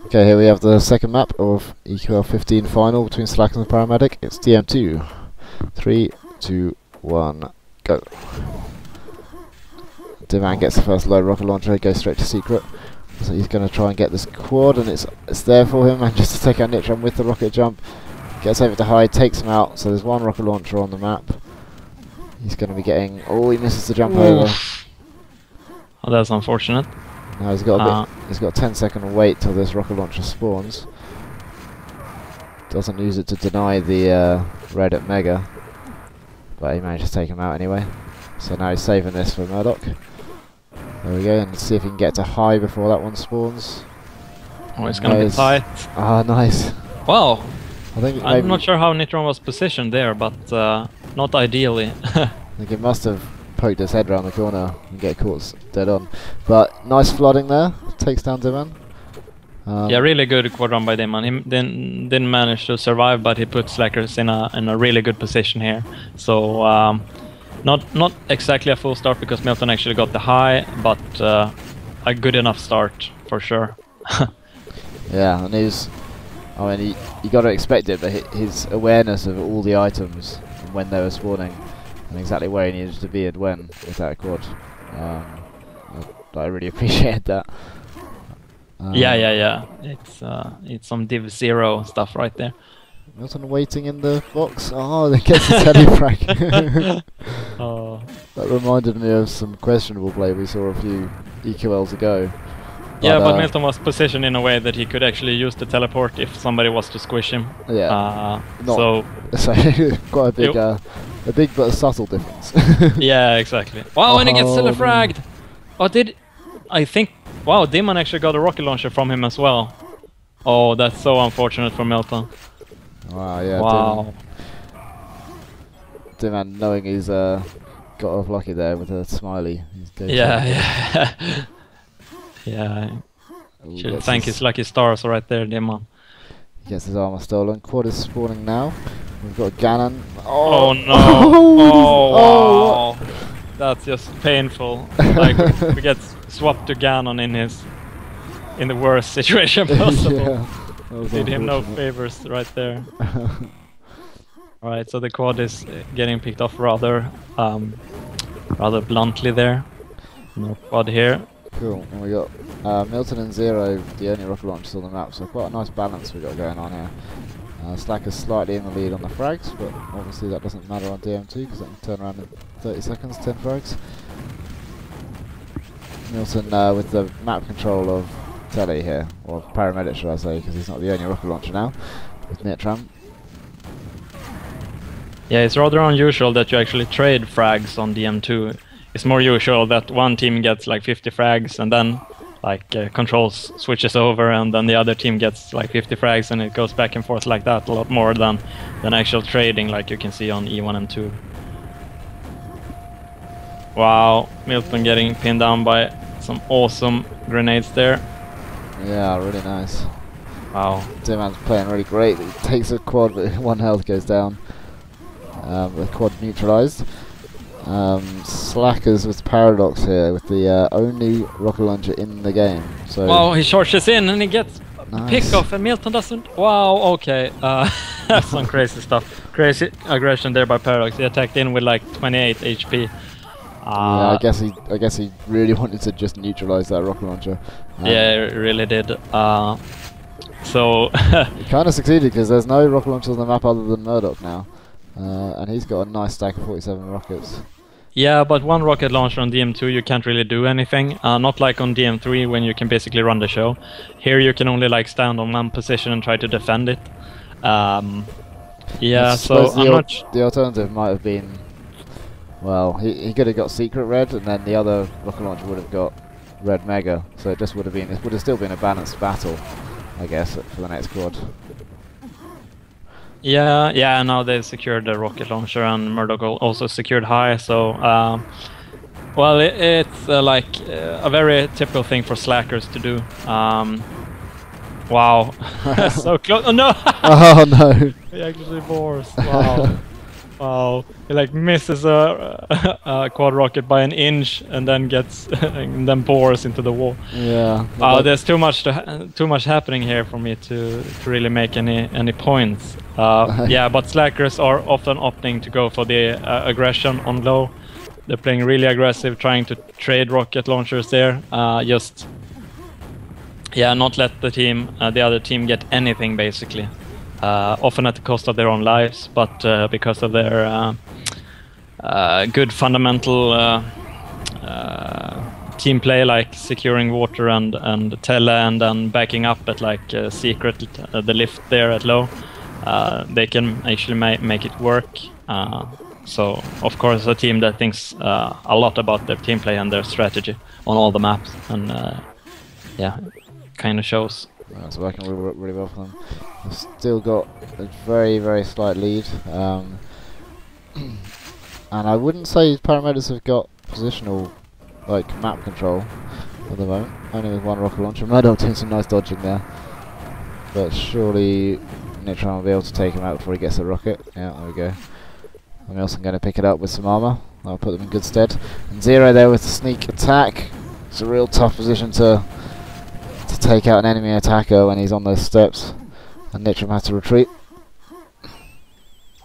Okay, here we have the second map of EQL15 final between Slack and the Paramedic. It's DM2. 3, 2, 1, go. Diman gets the first low rocket launcher, goes straight to secret. So he's going to try and get this quad, and it's there for him, and just to take out Nitram with the rocket jump. Gets over to high, takes him out, so there's one rocket launcher on the map. He's going to be getting... Oh, he misses the jump over. Oh, that's unfortunate. Now he's got a bit, he's got a 10-second wait till this rocket launcher spawns. Doesn't use it to deny the red at Mega, but he managed to take him out anyway. So now he's saving this for Murdoch. There we go, and see if he can get to high before that one spawns. Oh, it's gonna be tight. Ah, nice. Wow. I'm not sure how Nitron was positioned there, but not ideally. I think he must have poked his head around the corner and get caught dead on. But nice flooding there, takes down Diman. Yeah, really good quad run by Diman. He didn't manage to survive, but he put Slackers in a really good position here. So not exactly a full start because Milton actually got the high, but a good enough start for sure. Yeah, and I mean, you got to expect it, but his awareness of all the items and when they were spawning and exactly where he needed to be and when with that quad, I really appreciated that. Yeah. It's some Div 0 stuff right there. Milton waiting in the box. Oh, they get the telefrag. That reminded me of some questionable play we saw a few EQLs ago. But Milton was positioned in a way that he could actually use the teleport if somebody was to squish him. Yeah. So quite a big but a subtle difference. Yeah, exactly. Wow, and he gets telefragged. I think? Wow, Demon actually got a rocket launcher from him as well. Oh, that's so unfortunate for Milton. Wow, yeah. Wow. Diman knowing he's got off lucky there with a smiley. Yeah. Yeah. Should thank his lucky stars right there, Diman. He gets his armor stolen. Quad is spawning now. We've got Ganon. Oh no! Oh wow! That's just painful. Like we get swapped to Ganon in the worst situation possible. Yeah, did him no favors right there. Alright, so the quad is getting picked off rather bluntly there. No quad here. Cool, and we got Milton and Zero, the only rocket launchers on the map, so quite a nice balance we got going on here. Slack is slightly in the lead on the frags, but obviously that doesn't matter on DM2 because it can turn around in 30 seconds, 10 frags. Milton with the map control of Telly here, or Paramedics should I say, because he's not the only rocket launcher now, with Nitram. Yeah, it's rather unusual that you actually trade frags on DM2. It's more usual that one team gets like 50 frags and then like controls switches over and then the other team gets like 50 frags and it goes back and forth like that a lot more than actual trading like you can see on E1 and 2. Wow, Milton getting pinned down by some awesome grenades there. Yeah, really nice. Wow. Diman's playing really great. He takes a quad but 1 health goes down. The quad neutralized. Slackers with Paradox here with the only rocket launcher in the game. So wow, he charges in and he gets pick off and Milton doesn't. Wow, okay. That's some crazy stuff. Crazy aggression there by Paradox. He attacked in with like 28 HP. Yeah, I guess he really wanted to just neutralize that rocket launcher. Yeah, it really did. So he kind of succeeded because there's no rocket launchers on the map other than Murdoch now. And he's got a nice stack of 47 rockets. Yeah, but one rocket launcher on DM2 you can't really do anything. Not like on DM3 when you can basically run the show. Here you can only like stand on one position and try to defend it. Yeah, so I'm not... The alternative might have been... Well, he could have got secret red and then the other rocket launcher would have got red mega. So it just would have been... It would have still been a balanced battle, I guess, for the next quad. Yeah, now they've secured the rocket launcher and Murdoch also secured high, so well, it's like a very typical thing for Slackers to do. Wow, so close. Oh no! Oh no! He actually forced. Wow. Wow, he like misses a quad rocket by an inch and then gets and then bores into the wall. Yeah. There's too much happening here for me to really make any points. Yeah, but slackers are often opting to go for the aggression on low. They're playing really aggressive, trying to trade rocket launchers there. Just not let the other team get anything basically. Often at the cost of their own lives, but because of their good fundamental team play, like securing water and tele, and then backing up at like secret the lift there at low, they can actually make it work. So of course a team that thinks a lot about their team play and their strategy on all the maps, and kind of shows. It's working really well for them. They've still got a very, very slight lead. And I wouldn't say Paramedics have got positional, like, map control at the moment. Only with one rocket launcher. Murdoch doing some nice dodging there. But surely Nitron will be able to take him out before he gets a rocket. Yeah, there we go. I'm also going to pick it up with some armor. I'll put them in good stead. And Zero there with the sneak attack. It's a real tough position to take out an enemy attacker when he's on those steps, and Nitron has to retreat.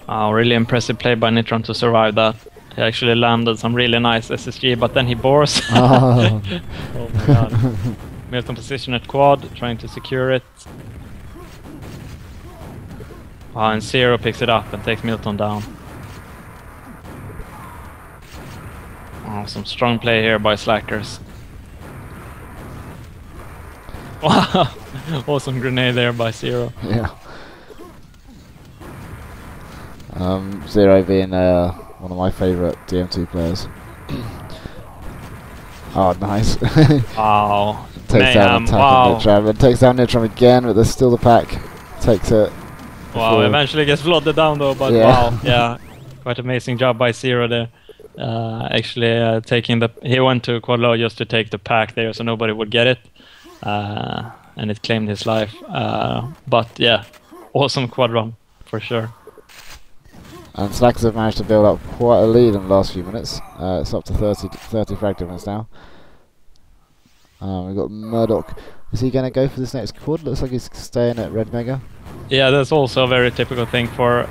Oh, really impressive play by Nitron to survive that. He actually landed some really nice SSG, but then he bores. Oh. Oh my god. Milton position at quad, trying to secure it. Oh, and Zero picks it up and takes Milton down. Oh, some strong play here by slackers. Wow, awesome grenade there by Zero. Yeah. Zero being one of my favourite DM2 players. Oh, nice. Wow. Takes down Nitron, and takes down Nitron again, but there's still the pack. Takes it. Wow, eventually gets flooded down though, but wow, yeah. Quite amazing job by Zero there. Actually taking he went to quad low just to take the pack there so nobody would get it. And it claimed his life. But yeah, awesome quad run for sure. And Slackers have managed to build up quite a lead in the last few minutes. It's up to 30 frag difference now. We've got Murdoch. Is he going to go for this next quad? Looks like he's staying at Red Mega. Yeah, that's also a very typical thing for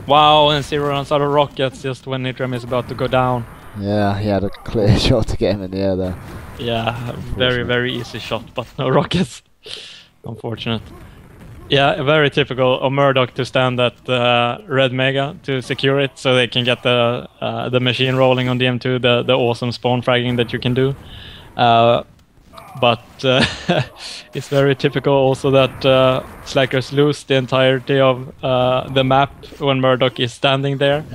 wow, and Zero runs out of rockets just when Nitram is about to go down. Yeah, he had a clear shot to get him in the air there. Yeah, very, very easy shot, but no rockets. Unfortunate. Yeah, very typical of Murdoch to stand at Red Mega to secure it so they can get the machine rolling on DM2, the awesome spawn fragging that you can do. But it's very typical also that slackers lose the entirety of the map when Murdoch is standing there.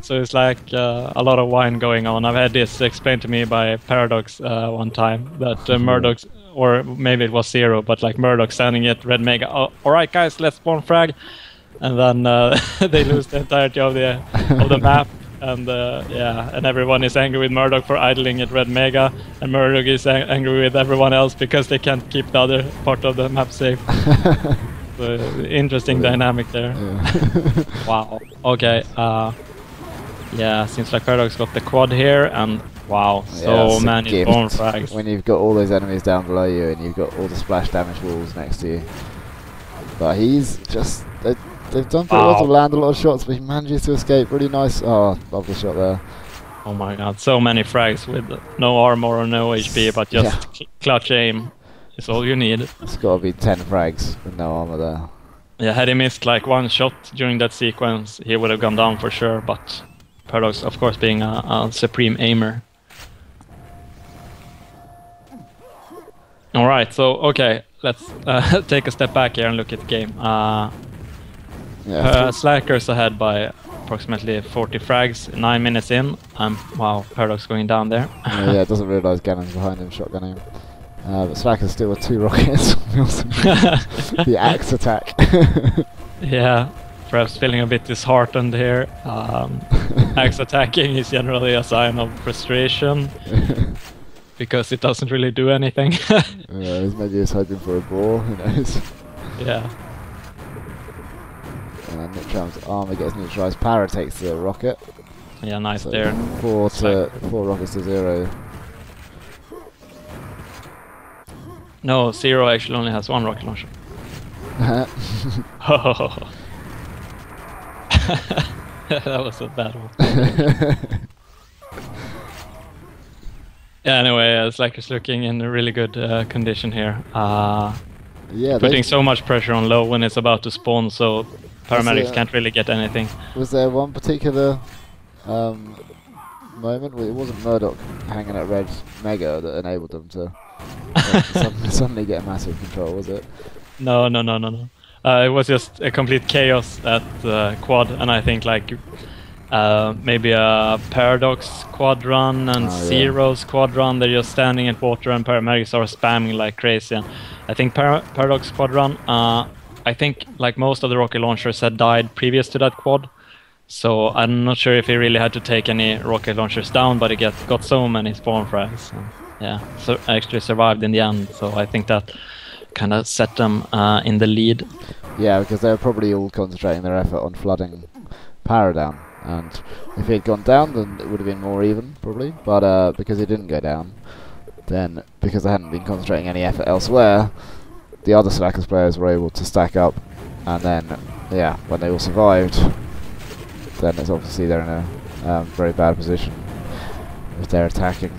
So it's like a lot of wine going on. I've had this explained to me by Paradox one time, that Murdoch, or maybe it was Zero, but like Murdoch standing at Red Mega, oh, alright guys, let's spawn frag, and then they lose the entirety of the map. And and everyone is angry with Murdoch for idling at Red Mega, and Murdoch is angry with everyone else because they can't keep the other part of the map safe. So, interesting dynamic there. Yeah. Wow. Okay. Seems like Paradox got the quad here, and wow, so many spawn frags. When you've got all those enemies down below you, and you've got all the splash damage walls next to you. But he's just... They've done pretty well to land a lot of shots, but he manages to escape. Really nice. Oh, lovely shot there. Oh my god, so many frags with no armor or no HP, but just clutch aim is all you need. It's got to be 10 frags with no armor there. Yeah, had he missed like one shot during that sequence, he would have gone down for sure, but Paradox, of course, being a supreme aimer. Alright, so, okay, let's take a step back here and look at the game. Slackers ahead by approximately 40 frags, 9 minutes in. Wow, Paradox going down there. Yeah, doesn't realise Gannon's behind him, shotgunning him. But Slackers still with 2 rockets. The axe attack. Yeah, perhaps feeling a bit disheartened here. Axe attacking is generally a sign of frustration. Because it doesn't really do anything. Maybe he's hoping for a ball, who knows. Yeah. And then Nitram's armor gets neutralized. Para takes the rocket. Yeah, nice So there. 4 rockets to 0. No, 0 actually only has 1 rocket launcher. That was a bad one. Yeah, anyway, Slacker's looking in a really good condition here. Yeah, putting so much pressure on low when it's about to spawn, so Paramedics can't really get anything. Was there one particular moment? It wasn't Murdoch hanging at red Mega that enabled them to suddenly get massive control, was it? No. It was just a complete chaos at quad, and I think like maybe a Paradox quad run and Zero's quad run. They're just standing at water, and Paramedics are spamming like crazy. And I think Paradox quad run. I think like most of the rocket launchers had died previous to that quad, so I'm not sure if he really had to take any rocket launchers down, but he got so many spawn frags. So, yeah, so actually survived in the end. So I think that kind of set them in the lead. Yeah, because they were probably all concentrating their effort on flooding Para down, and if he had gone down, then it would have been more even, probably. But because he didn't go down, then because they hadn't been concentrating any effort elsewhere, the other Slackers players were able to stack up, and then, yeah, when they all survived, then it's obviously they're in a very bad position if they're attacking.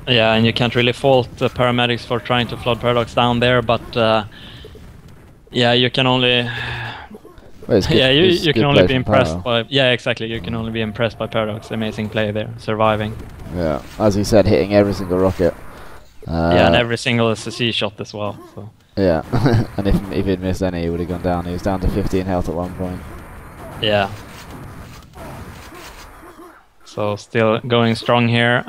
Yeah, and you can't really fault the Paramedics for trying to flood Paradox down there, but yeah, you can only... Well, good, yeah, you can only be Para. impressed by... Yeah, exactly, you can only be impressed by Paradox. Amazing play there, surviving. Yeah, as he said, hitting every single rocket. Yeah, and every single SSC shot as well. So. Yeah, and if he'd missed any, he would have gone down. He was down to 15 health at one point. Yeah. So still going strong here.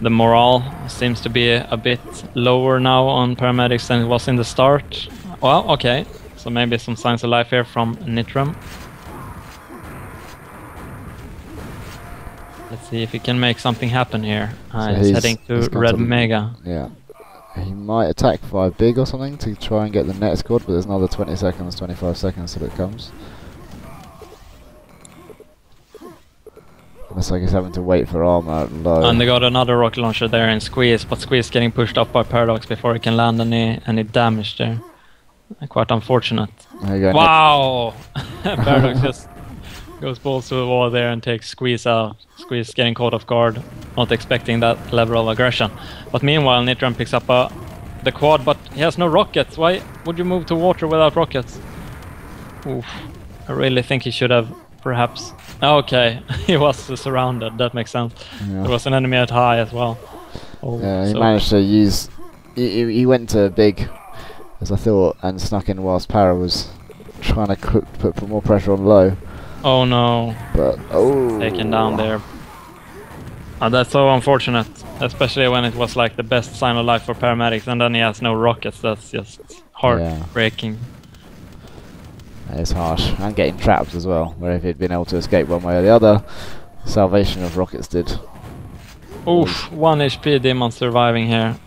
The morale seems to be a bit lower now on Paramedics than it was in the start. Well, okay. So maybe some signs of life here from Nitram. Let's see if he can make something happen here. So he's heading to Red Mega. Yeah. He might attack 5 big or something to try and get the net squad, but there's another 20 seconds, 25 seconds till it comes. Looks like he's having to wait for armor low. And they got another rocket launcher there in Squeeze, but Squeeze getting pushed up by Paradox before he can land any damage there. Quite unfortunate. There you go. Wow! Paradox just goes balls to the wall there and takes Squeeze out. Squeeze getting caught off guard, not expecting that level of aggression. But meanwhile, Nitram picks up the quad, but he has no rockets. Why would you move to water without rockets? Oof. I really think he should have, perhaps... Okay, he was surrounded, that makes sense. Yeah. There was an enemy at high as well. Oh, yeah, he managed to use... He went to big, as I thought, and snuck in whilst Para was trying to put more pressure on low. Oh no. But, taken down there. That's so unfortunate, especially when it was like the best sign of life for Paramedics, and then he has no rockets. That's just heartbreaking. Yeah. It's harsh, and getting trapped as well, where if he'd been able to escape one way or the other, salvation of rockets did. Oof, 1 HP Demon surviving here.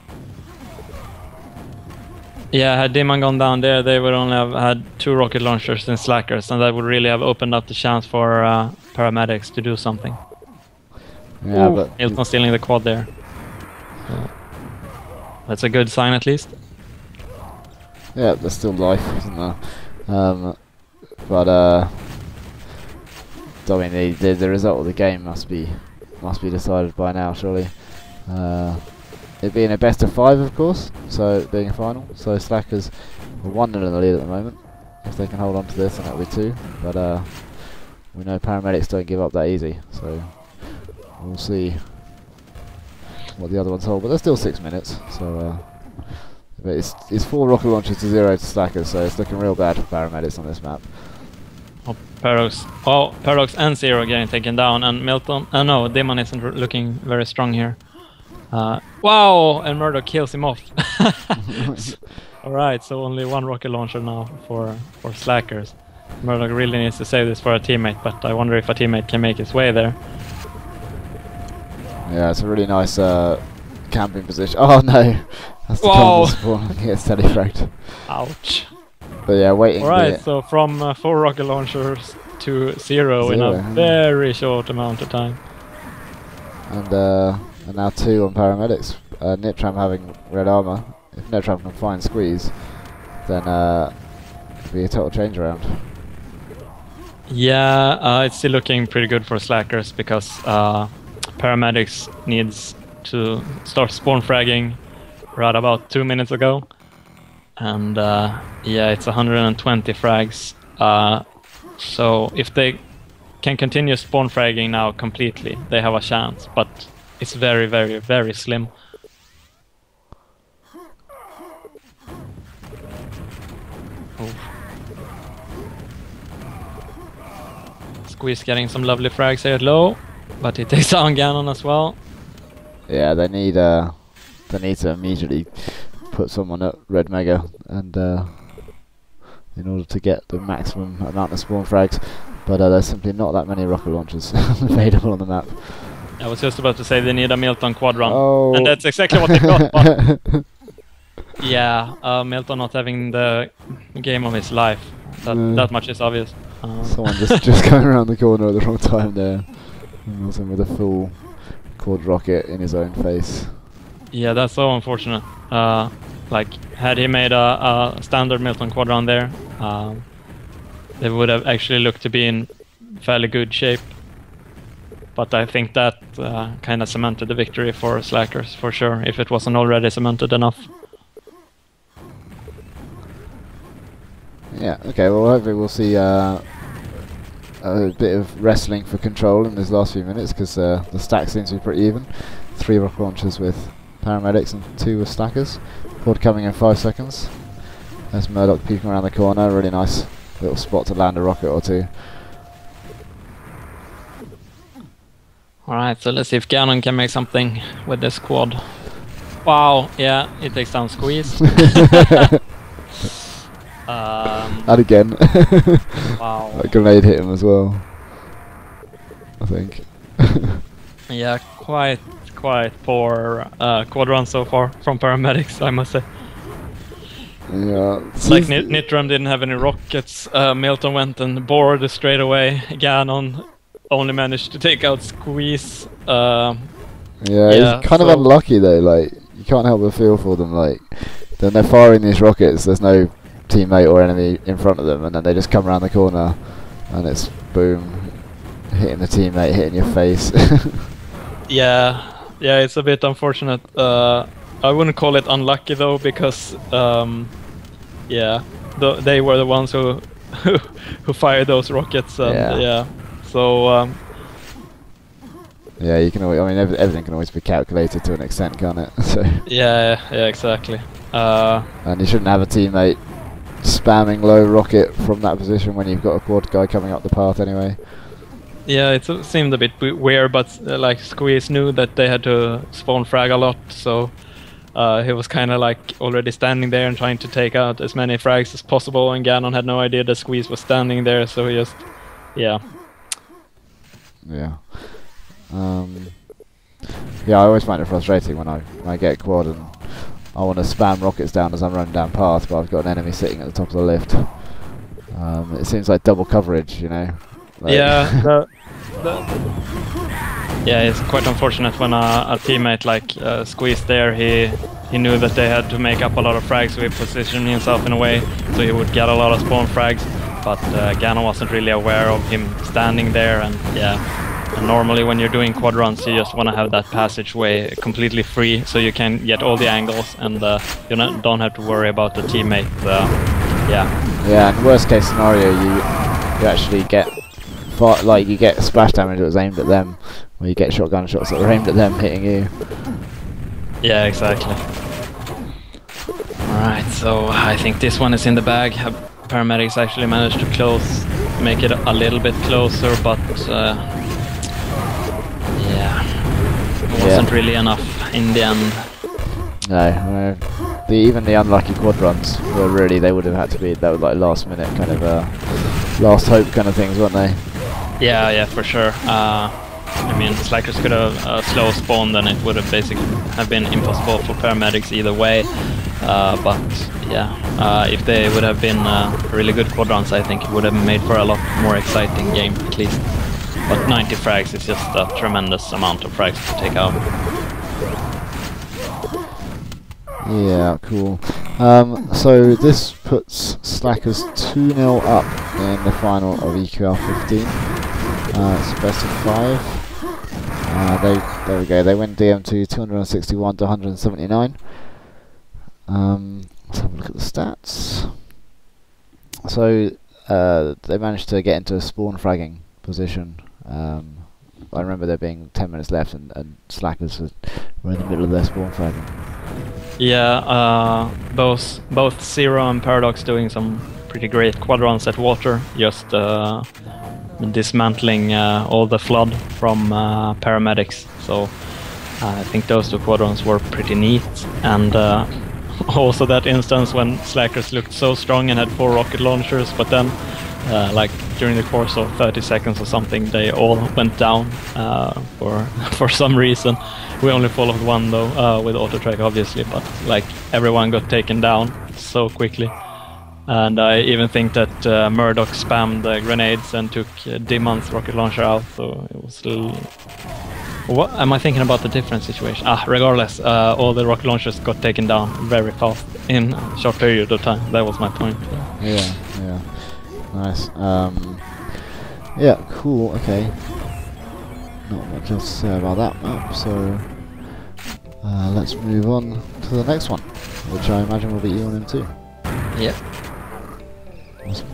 Yeah, had Demon gone down there, they would only have had 2 rocket launchers and Slackers, and that would really have opened up the chance for Paramedics to do something. Yeah, ooh, but Milton stealing the quad there. That's a good sign at least. Yeah, there's still life, isn't there? But I mean, the result of the game must be decided by now, surely. It being a best of 5, of course, so being a final. So Slackers are 1-0 in the lead at the moment. If they can hold on to this, then that'll be 2. But we know Paramedics don't give up that easy, so we'll see what the other ones hold. But there's still 6 minutes, so but it's 4 rocket launches to 0 to Slackers, so it's looking real bad for Paramedics on this map. Oh, Paradox and Zero getting taken down, and Milton... no, Demon isn't looking very strong here. Wow! And Murdoch kills him off. Alright, so only 1 rocket launcher now for Slackers. Murdoch really needs to save this for a teammate, but I wonder if a teammate can make his way there. Yeah, it's a really nice camping position. Oh no! That's the Whoa! spawn. He gets telefragged. Ouch. But yeah, waiting. Alright, so from 4 rocket launchers to 0 in a very short amount of time. And now 2 on Paramedics. Nitram having red armor. If Nitram can find Squeeze, then it'll be a total change around. Yeah, it's still looking pretty good for Slackers because Paramedics needs to start spawn fragging right about 2 minutes ago. And yeah, it's 120 frags. So if they can continue spawn fragging now completely, they have a chance, but it's very, very, very slim. Oh. Squeeze getting some lovely frags here at low, but he takes down Ganon as well. Yeah, they need to immediately put someone at Red Mega and in order to get the maximum amount of spawn frags, but there's simply not that many rocket launchers available on the map. I was just about to say they need a Milton quad run, oh. and that's exactly what they got. But yeah, Milton not having the game of his life. That much is obvious. Someone just going around the corner at the wrong time there. Milton with a full quad rocket in his own face. Yeah, that's so unfortunate. Like, had he made a standard Milton quad run there, they would have actually looked to be in fairly good shape. But I think that kind of cemented the victory for Slackers, for sure, if it wasn't already cemented enough. Yeah, okay, well hopefully we'll see a bit of wrestling for control in these last few minutes, because the stack seems to be pretty even. 3 rocket launchers with Paramedics and 2 with Slackers. Quad coming in 5 seconds. There's Murdoch peeking around the corner, really nice little spot to land a rocket or 2. Alright, so let's see if Ganon can make something with this quad. Wow, yeah, it takes down Squeeze. And again. Wow. A grenade hit him as well, I think. Yeah, quite poor quad run so far from Paramedics, I must say. Yeah. Like Nitram didn't have any rockets, Milton went and bored straight away, Ganon only managed to take out Squeeze. Yeah, he's kind of unlucky though, like, you can't help but feel for them, like, then they're firing these rockets, there's no teammate or enemy in front of them, and then they just come around the corner, and it's boom, hitting the teammate, hitting your face. Yeah, it's a bit unfortunate. I wouldn't call it unlucky though, because yeah, they were the ones who fired those rockets, and yeah. So yeah, you can always, I mean, everything can always be calculated to an extent, can't it? So yeah, exactly. And you shouldn't have a teammate spamming low rocket from that position when you've got a quad guy coming up the path anyway. Yeah, it seemed a bit weird, but like Squeeze knew that they had to spawn frag a lot, so he was kind of like already standing there and trying to take out as many frags as possible, and Ganon had no idea that Squeeze was standing there, so he just, yeah. Yeah. Yeah, I always find it frustrating when I get a quad and I want to spam rockets down as I'm running down path, but I've got an enemy sitting at the top of the lift. It seems like double coverage, you know. Like yeah, yeah, it's quite unfortunate when a teammate like Squeeze there. He knew that they had to make up a lot of frags, so he positioned himself in a way so he would get a lot of spawn frags. But Ganon wasn't really aware of him standing there, and yeah. And normally when you're doing quad runs, you just want to have that passageway completely free, so you can get all the angles, and you don't have to worry about the teammate. Yeah. Yeah. In worst case scenario, you actually get you get splash damage that was aimed at them, or you get shotgun shots that were aimed at them hitting you. Yeah, exactly. Alright, so I think this one is in the bag. Paramedics actually managed to make it a little bit closer, but yeah, it wasn't really enough in the end. No, even the unlucky quad runs were really, they would have had to be, that was like last minute kind of last hope kind of things, weren't they? Yeah, for sure. I mean, Slackers could have slow spawned, and it would have basically have been impossible for Paramedics either way. But yeah, if they would have been really good quad runs, I think it would have made for a lot more exciting game, at least. But 90 frags is just a tremendous amount of frags to take out. Yeah, cool. So this puts Slackers 2-0 up in the final of EQL15. It's best of 5. There we go. They win DM2 261 to 179. Let's have a look at the stats. So they managed to get into a spawn fragging position. I remember there being 10 minutes left, and Slackers were in the middle of their spawn fragging. Yeah, both Zero and Paradox doing some pretty great quad runs at water, just dismantling all the flood from Paramedics. So I think those two quad runs were pretty neat, and also that instance when Slackers looked so strong and had 4 rocket launchers, but then like during the course of 30 seconds or something, they all went down for some reason. We only followed one though, with auto track obviously, but like everyone got taken down so quickly. And I even think that Murdoch spammed grenades and took Demon's rocket launcher out, so it was a little... What am I thinking about the different situation? Regardless, all the rocket launchers got taken down very fast in a short period of time. That was my point. Yeah, nice. Yeah, cool, okay. Not much else to say about that map, so let's move on to the next one, which I imagine will be EQL15. Yep. Awesome.